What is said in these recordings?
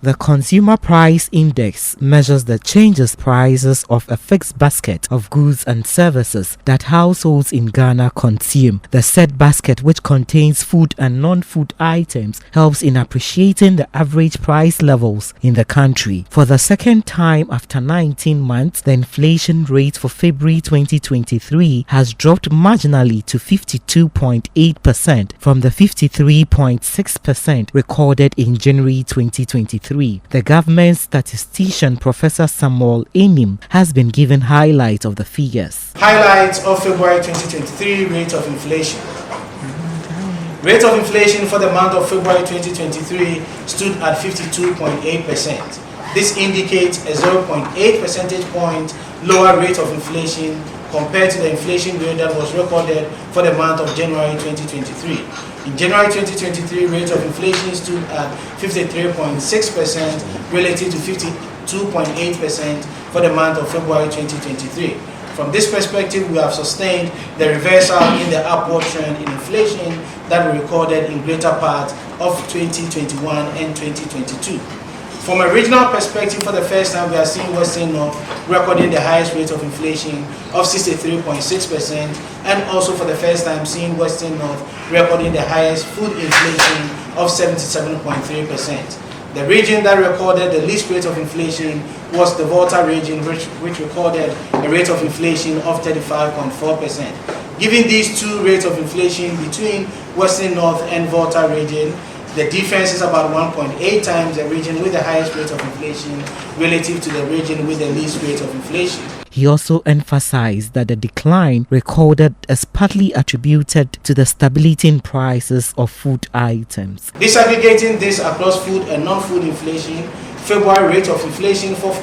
The Consumer Price Index measures the changes prices of a fixed basket of goods and services that households in Ghana consume. The said basket, which contains food and non-food items, helps in appreciating the average price levels in the country. For the second time after 19 months, the inflation rate for February 2023 has dropped marginally to 52.8% from the 53.6% recorded in January 2023. The government statistician Professor Samuel Enim has been given highlights of the figures. Highlights of February 2023 rate of inflation. Rate of inflation for the month of February 2023 stood at 52.8%. This indicates a 0.8 percentage point lower rate of inflation compared to the inflation rate that was recorded for the month of January 2023. In January 2023, rate of inflation stood at 53.6% relative to 52.8% for the month of February 2023. From this perspective, we have sustained the reversal in the upward trend in inflation that we recorded in greater part of 2021 and 2022. From a regional perspective, for the first time, we are seeing Western North recording the highest rate of inflation of 63.6%, and also for the first time seeing Western North recording the highest food inflation of 77.3%. The region that recorded the least rate of inflation was the Volta region, which recorded a rate of inflation of 35.4%. Given these two rates of inflation between Western North and Volta region, the difference is about 1.8 times the region with the highest rate of inflation relative to the region with the least rate of inflation. He also emphasized that the decline recorded is partly attributed to the stability in prices of food items. Disaggregating this across food and non-food inflation, February rate of inflation for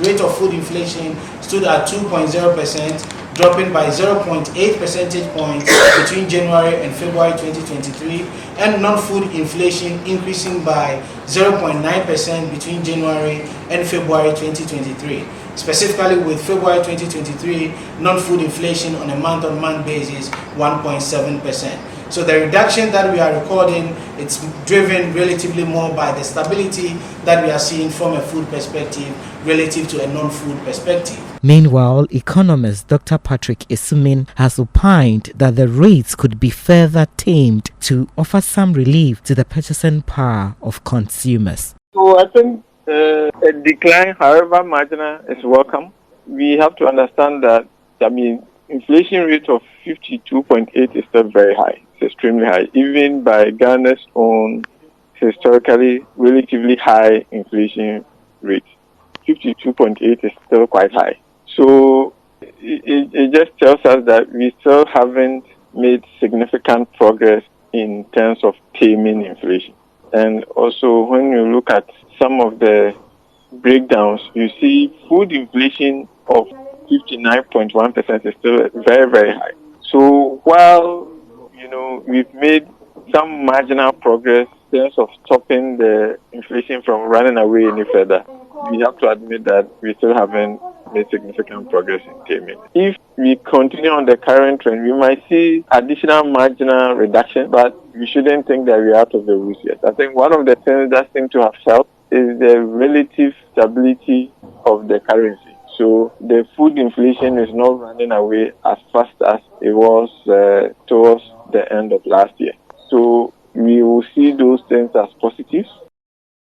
rate of food inflation stood at 2.0%, dropping by 0.8 percentage points between January and February 2023, and non-food inflation increasing by 0.9% between January and February 2023. Specifically with February 2023, non-food inflation on a month-on-month basis, 1.7%. So the reduction that we are recording, it's driven relatively more by the stability that we are seeing from a food perspective relative to a non-food perspective. Meanwhile, economist Dr. Patrick Isumin has opined that the rates could be further tamed to offer some relief to the purchasing power of consumers. So I think a decline, however marginal, is welcome. We have to understand that, inflation rate of 52.8 is still very high. It's extremely high, even by Ghana's own historically relatively high inflation rate. 52.8 is still quite high. So it just tells us that we still haven't made significant progress in terms of taming inflation. And also, when you look at some of the breakdowns, you see food inflation of 59.1% is still very, very high. So while, we've made some marginal progress in terms of stopping the inflation from running away any further, we have to admit that we still haven't made significant progress in taming. If we continue on the current trend, we might see additional marginal reduction, but we shouldn't think that we're out of the woods yet. I think one of the things that seems to have helped is the relative stability of the currency. So the food inflation is not running away as fast as it was towards the end of last year. So we will see those things as positives.